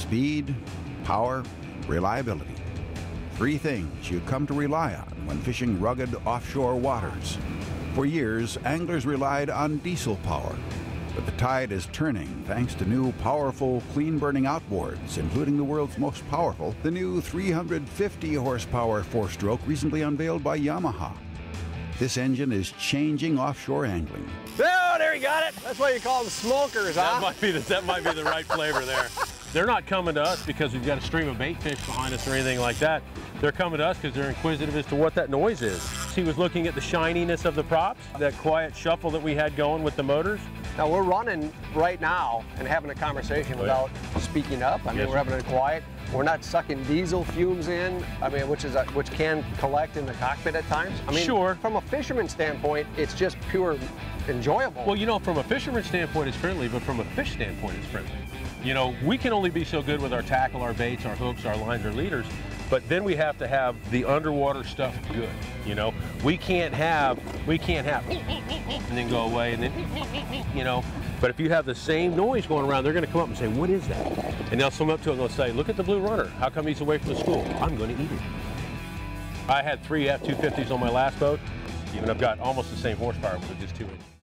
Speed, power, reliability. Three things you come to rely on when fishing rugged offshore waters. For years, anglers relied on diesel power, but the tide is turning thanks to new powerful, clean-burning outboards, including the world's most powerful, the new 350 horsepower four-stroke recently unveiled by Yamaha. This engine is changing offshore angling. Oh, there you got it. That's why you call them smokers, huh? That might be the right flavor there. They're not coming to us because we've got a stream of bait fish behind us or anything like that. They're coming to us because they're inquisitive as to what that noise is. He was looking at the shininess of the props, that quiet shuffle that we had going with the motors. Now we're running right now and having a conversation without speaking up. I mean, we're having it quiet. We're not sucking diesel fumes in. I mean, which can collect in the cockpit at times. I mean, sure. From a fisherman standpoint, it's just pure enjoyable. Well, you know, from a fisherman standpoint, it's friendly, but from a fish standpoint, it's friendly. You know, we can only be so good with our tackle, our baits, our hooks, our lines, our leaders, but then we have to have the underwater stuff good. You know, we can't have and then go away and then, you know, but if you have the same noise going around, they're going to come up and say, what is that? And they'll swim up to it and they'll say, look at the blue runner. How come he's away from the school? I'm going to eat it. I had 3 F-250s on my last boat. Even I've got almost the same horsepower with just 2 inches.